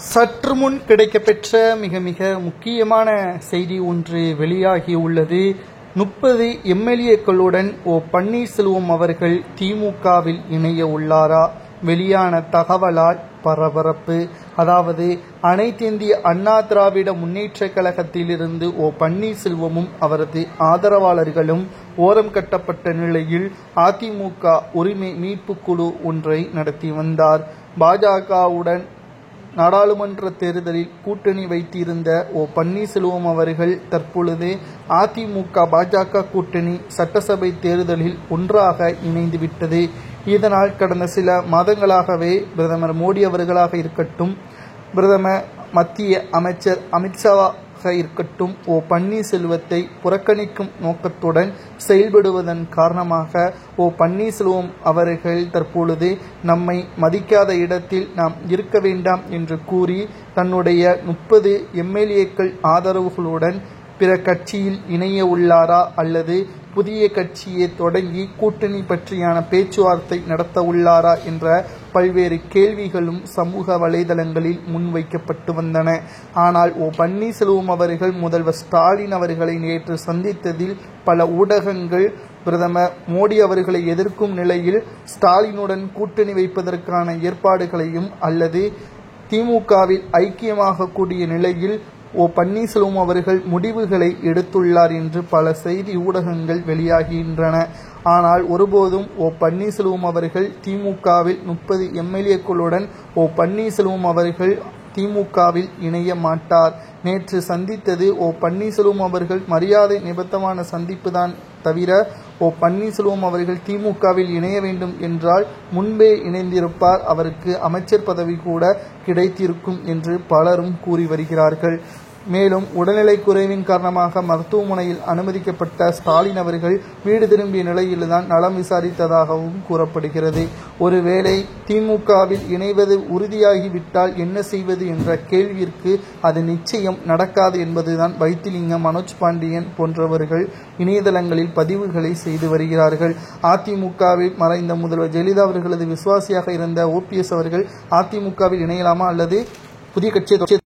சற்று முன் கிடைக்கப்பெற்ற மிக மிக முக்கியமான செய்தி ஒன்று வெளியாகியுள்ளது. 30 எம்எல்ஏக்களுடன் பன்னீர்செல்வம் அவர்கள் திமுகவில் இணைய உள்ளாரா? வெளியான தகவலால் பரபரப்பு. அதாவது அனைத்திந்திய அண்ணா திராவிட முன்னேற்ற கழகத்திலிருந்து பன்னீர்செல்வமும் அவரது ஆதரவாளர்களும் ஓரம் கட்டப்பட்ட நிலையில் அதிமுக உரிமை மீட்பு குழு ஒன்றை நடத்தி வந்தார். பாஜகவுடன் நாடாளுமன்ற தேர்தலில் கூட்டணி வைத்திருந்த பன்னீர்செல்வம் அவர்கள் தற்பொழுது அதிமுக பாஜக கூட்டணி சட்டசபை தேர்தலில் ஒன்றாக இணைந்துவிட்டது. இதனால் கடந்த சில மாதங்களாகவே பிரதமர் மோடி அவர்களாக இருக்கட்டும், பிரதமர் மத்திய அமைச்சர் அமித்ஷாவாக இருக்கட்டும் பன்னீர்செல்வத்தை புறக்கணிக்கும் நோக்கத்துடன் செயல்படுவதன் காரணமாக பன்னீர்செல்வம் அவர்கள் தற்பொழுது நம்மை மதிக்காத இடத்தில் நாம் இருக்க வேண்டாம் என்று கூறி தன்னுடைய 30 எம்எல்ஏக்கள் ஆதரவுகளுடன் பிற கட்சியில் இணைய உள்ளாரா அல்லது புதிய கட்சியை தொடங்கி கூட்டணி பற்றியான பேச்சுவார்த்தை நடத்த உள்ளாரா என்ற பல்வேறு கேள்விகளும் சமூக வலைதளங்களில் முன்வைக்கப்பட்டு வந்தன. ஆனால் பன்னீர்செல்வம் அவர்கள் முதல்வர் ஸ்டாலின் அவர்களை நேற்று சந்தித்ததில் பல ஊடகங்கள் பிரதமர் மோடி அவர்களை எதிர்க்கும் நிலையில் ஸ்டாலினுடன் கூட்டணி வைப்பதற்கான ஏற்பாடுகளையும் அல்லது திமுகவில் ஐக்கியமாக கூடிய நிலையில் பன்னீர்செல்வம் அவர்கள் முடிவுகளை எடுத்துள்ளார் என்று பல செய்தி ஊடகங்கள் வெளியாகின்றன. ஆனால் ஒருபோதும் பன்னீர்செல்வம் அவர்கள் திமுகவில் 30 எம்எல்ஏக்களுடன் பன்னீர்செல்வம் அவர்கள் திமுகவில் இணைய மாட்டார். நேற்று சந்தித்தது பன்னீர்செல்வம் அவர்கள் மரியாதை நிமித்தமான சந்திப்பு தான் தவிர பன்னீர்செல்வம் அவர்கள் திமுகவில் இணைய வேண்டும் என்றால் முன்பே இணைந்திருப்பார், அவருக்கு அமைச்சர் பதவி கூட கிடைத்திருக்கும் என்று பலரும் கூறி வருகிறார்கள். மேலும் உடல்நிலை குறைவின் காரணமாக மருத்துவமனையில் அனுமதிக்கப்பட்ட ஸ்டாலின் அவர்கள் வீடு திரும்பிய நிலையில்தான் நலம் விசாரித்ததாகவும் கூறப்படுகிறது. ஒருவேளை திமுகவில் இணைவது உறுதியாகிவிட்டால் என்ன செய்வது என்ற கேள்விற்கு அது நிச்சயம் நடக்காது என்பதுதான் வைத்திலிங்கம், மனோஜ் பாண்டியன் போன்றவர்கள் இணையதளங்களில் பதிவுகளை செய்து வருகிறார்கள். அதிமுகவில் மறைந்த முதல்வர் ஜெயலலிதா அவர்களது விசுவாசியாக இருந்த ஓபிஎஸ் அவர்கள் அதிமுகவில் இணையலாமா அல்லது புதிய கட்சியை